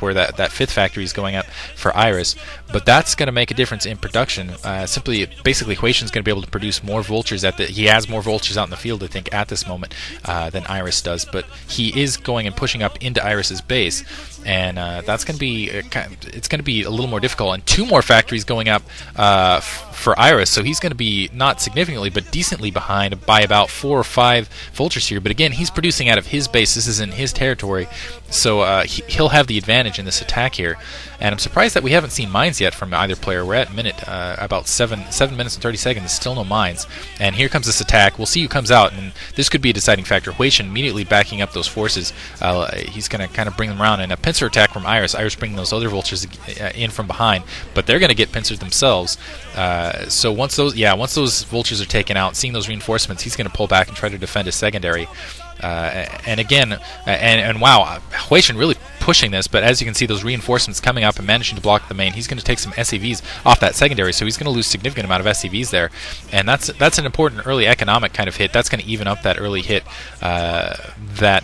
where that 5th factory is going up for Iris, but that's going to make a difference in production. Basically, Hwasin's going to be able to produce more vultures he has more vultures out in the field, I think, at this moment than Iris does, but he is going and pushing up into Iris's base, and that's going to be it's going to be a little more difficult. And 2 more factories going up for Iris, so he's going to be not significantly but decently behind by about 4 or 5 vultures here. But again, he's producing out of his base. This is in his territory, so he'll have the advantage in this attack here. And I'm surprised that we haven't seen mines yet from either player. We're at about 7 minutes and 30 seconds, still no mines. And here comes this attack. We'll see who comes out, and this could be a deciding factor. Hwasin immediately backing up those forces. He's going to kind of bring them around, and a pincer attack from Iris. Iris bringing those other vultures in from behind, but they're going to get pincered themselves. So once those vultures are taken out, seeing those reinforcements, he's going to pull back and try to defend his secondary. And again, wow, Hwasin really pushing this, but as you can see, those reinforcements coming up and managing to block the main. He's going to take some SCVs off that secondary, so he's going to lose a significant amount of SCVs there, and that's an important early economic kind of hit. That's going to even up that early hit that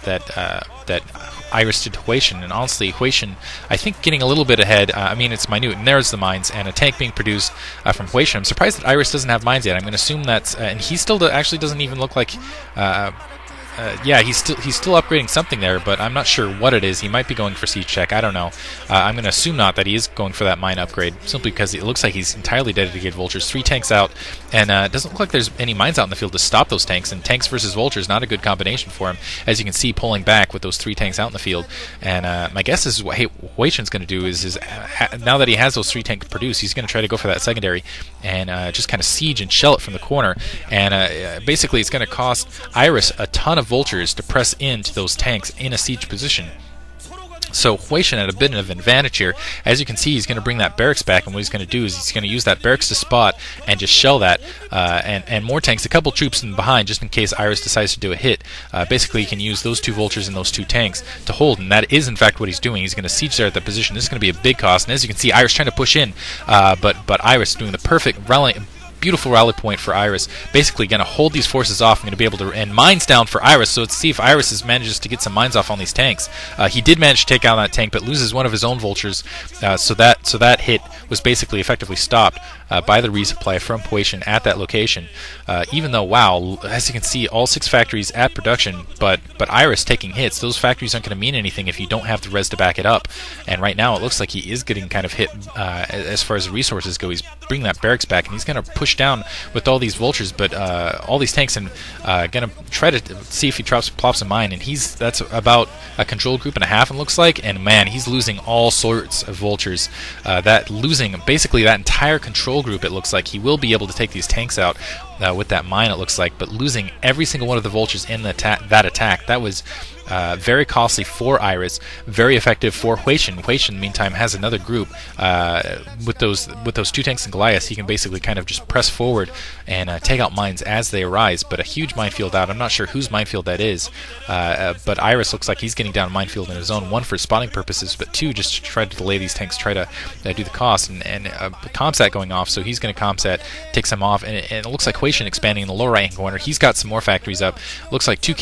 Iris did to Hwasin. And honestly, Hwasin, I think, getting a little bit ahead. I mean, it's minute, and there's the mines and a tank being produced from Hwasin. I'm surprised that Iris doesn't have mines yet. I'm going to assume that's and he still actually doesn't even look like. Yeah, he's still upgrading something there, but I'm not sure what it is. He might be going for siege check. I don't know. I'm going to assume not that he is going for that mine upgrade, simply because it looks like he's entirely dedicated vultures. 3 tanks out, and it doesn't look like there's any mines out in the field to stop those tanks. And tanks versus vultures, not a good combination for him, as you can see, pulling back with those 3 tanks out in the field. And my guess is what Hwasin's going to do is now that he has those 3 tanks produced, he's going to try to go for that secondary and just kind of siege and shell it from the corner. And basically, it's going to cost Iris a ton of vultures to press into those tanks in a siege position. So Hwasin had a bit of an advantage here. As you can see, he's going to bring that barracks back, and what he's going to do is he's going to use that barracks to spot and just shell that, and more tanks, a couple troops in behind, just in case Iris decides to do a hit. Basically, he can use those 2 vultures and those 2 tanks to hold, and that is in fact what he's doing. He's going to siege there at that position. This is going to be a big cost, and as you can see, Iris trying to push in, but Iris doing the perfect beautiful rally point for Iris. Basically going to hold these forces off. I'm going to be able to, and mines down for Iris, so let's see if Iris manages to get some mines off on these tanks. He did manage to take out that tank, but loses one of his own vultures, so that hit was basically effectively stopped by the resupply from Hwasin at that location. Even though, wow, as you can see, all 6 factories at production, but Iris taking hits. Those factories aren't going to mean anything if you don't have the res to back it up, and right now it looks like he is getting kind of hit as far as the resources go. He's bringing that barracks back, and he's going to push down with all these vultures, but all these tanks, and going to try to see if he plops a mine, and that's about a control group and a half, it looks like, and man, he's losing all sorts of vultures. Losing basically that entire control group, it looks like. He will be able to take these tanks out with that mine, it looks like, but losing every single one of the vultures in that attack, that was very costly for Iris, very effective for Hwasin. Hwasin, meantime, has another group with those 2 tanks and Goliaths. He can basically kind of just press forward and take out mines as they arise. But a huge minefield out. I'm not sure whose minefield that is, but Iris looks like he's getting down a minefield in his own. 1 for spotting purposes, but 2 just to try to delay these tanks, try to do the cost. And Comsat going off, so he's going to Comsat, take some off, and it looks like Hwasin expanding in the lower right-hand corner. He's got some more factories up. Looks like 2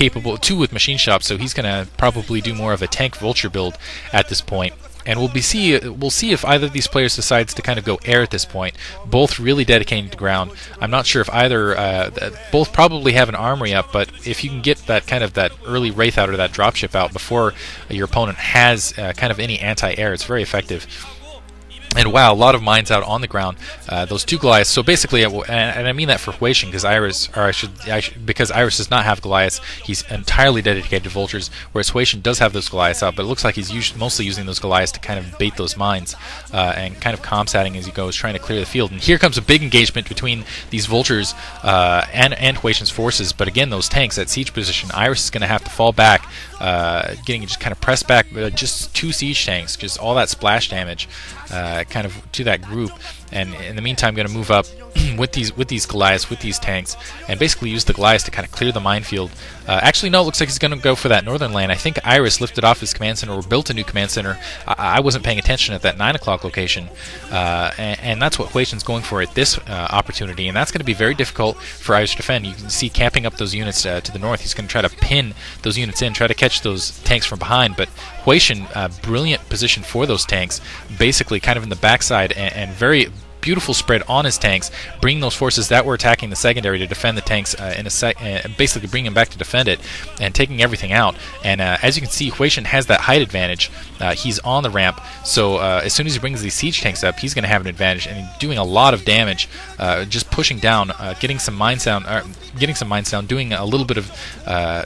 with machine shops, so he's going to probably do more of a tank vulture build at this point. And we'll see if either of these players decides to kind of go air at this point. Both really dedicating to ground. I'm not sure if either. Both probably have an armory up, but if you can get that early Wraith out or that dropship out before your opponent has kind of any anti-air, it's very effective. And wow, a lot of mines out on the ground. Those 2 Goliaths. So basically, and I mean that for Hwasin, because because Iris does not have Goliaths, he's entirely dedicated to vultures. Whereas Hwasin does have those Goliaths out, but it looks like he's mostly using those Goliaths to kind of bait those mines and kind of comsatting as he goes, trying to clear the field. And here comes a big engagement between these vultures and Hwasin's forces. But again, those tanks at siege position, Iris is going to have to fall back, getting just kind of pressed back. Just 2 siege tanks, just all that splash damage. Kind of to that group, and in the meantime, going to move up with these Goliaths, with these tanks, and basically use the Goliaths to kind of clear the minefield. Actually, no, it looks like he's going to go for that northern lane. I think Iris lifted off his command center or built a new command center. I wasn't paying attention at that 9 o'clock location, and that's what Hwasin's going for at this opportunity, and that's going to be very difficult for Iris to defend. You can see camping up those units to the north. He's going to try to pin those units in, try to catch those tanks from behind. But Hwasin, brilliant position for those tanks, basically kind of in the backside, and very beautiful spread on his tanks, bringing those forces that were attacking the secondary to defend the tanks basically bringing them back to defend it and taking everything out. And as you can see, Hwasin has that height advantage. He's on the ramp, so as soon as he brings these siege tanks up, he's going to have an advantage, and he's doing a lot of damage, just pushing down, getting some mines down, doing a little bit of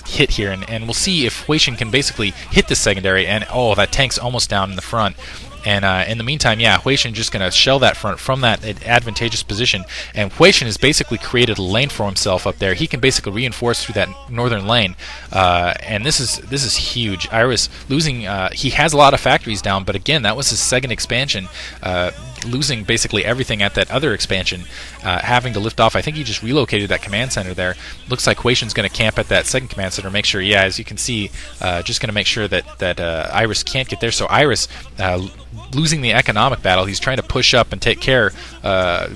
hit here, and we'll see if Hwasin can basically hit the secondary. And oh, that tank's almost down in the front. And in the meantime, yeah, Hwasin just going to shell that front from that advantageous position. And Hwasin has basically created a lane for himself up there. He can basically reinforce through that northern lane. And this is huge. Iris losing, he has a lot of factories down, but again, that was his second expansion. Losing basically everything at that other expansion, having to lift off. I think he just relocated that command center there. Looks like Hwasin's going to camp at that second command center, make sure, yeah, as you can see, just going to make sure that Iris can't get there. So Iris losing the economic battle, he's trying to push up and take care,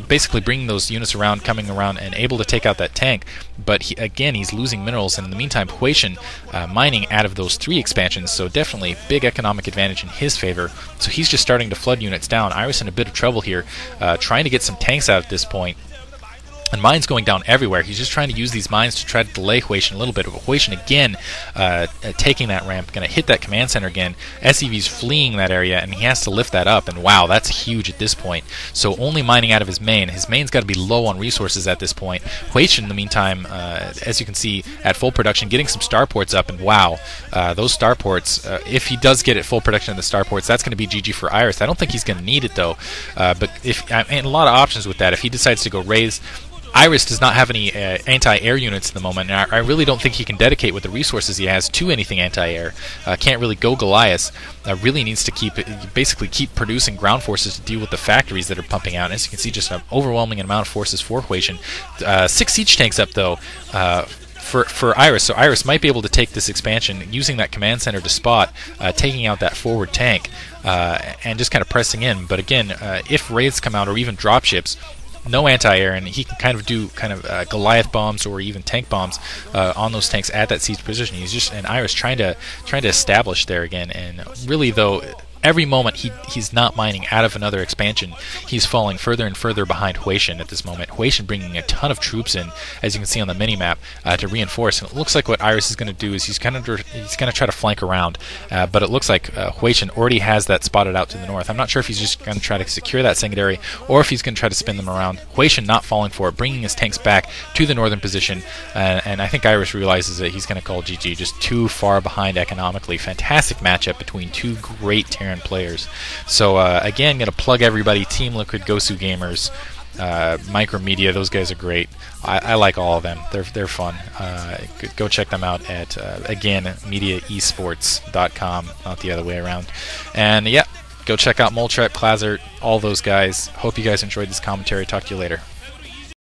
basically bringing those units around, coming around, and able to take out that tank. But he's losing minerals, and in the meantime, Hwasin mining out of those 3 expansions, so definitely big economic advantage in his favor. So he's just starting to flood units down. Iris in a bit of trouble here, trying to get some tanks out at this point. And mines going down everywhere. He's just trying to use these mines to try to delay Hwasin a little bit. But Hwasin again taking that ramp, going to hit that command center again. SCV's fleeing that area, and he has to lift that up. And wow, that's huge at this point. So only mining out of his main. His main's got to be low on resources at this point. Hwasin, in the meantime, as you can see, at full production, getting some starports up. And wow, those starports, if he does get at full production of the starports, that's going to be GG for Iris. I don't think he's going to need it, though. But and a lot of options with that. If he decides to go raise, Iris does not have any anti-air units at the moment, and I really don't think he can dedicate with the resources he has to anything anti-air. Can't really go Goliath. Really needs to basically keep producing ground forces to deal with the factories that are pumping out. And as you can see, just an overwhelming amount of forces for Hwasin. 6 siege tanks up, though, for Iris. So Iris might be able to take this expansion using that command center to spot, taking out that forward tank, and just kind of pressing in. But again, if raids come out or even dropships, no anti-air, and he can kind of do Goliath bombs or even tank bombs on those tanks at that siege position. He's just, and Iris trying to establish there again, and really, though, every moment he's not mining out of another expansion, he's falling further and further behind Hwasin at this moment. Hwasin bringing a ton of troops in, as you can see on the mini-map, to reinforce. And it looks like what Iris is going to do is he's going to try to flank around, but it looks like Hwasin already has that spotted out to the north. I'm not sure if he's just going to try to secure that secondary or if he's going to try to spin them around. Hwasin not falling for it, bringing his tanks back to the northern position, and I think Iris realizes that he's going to call GG, just too far behind economically. Fantastic matchup between 2 great Terran players. So again, gonna plug everybody: Team Liquid, Gosu Gamers, Micromedia. Those guys are great. I like all of them. They're fun. Go check them out at again, mediaesports.com, not the other way around. And yeah, go check out Moltrep, Klazert, all those guys. Hope you guys enjoyed this commentary. Talk to you later.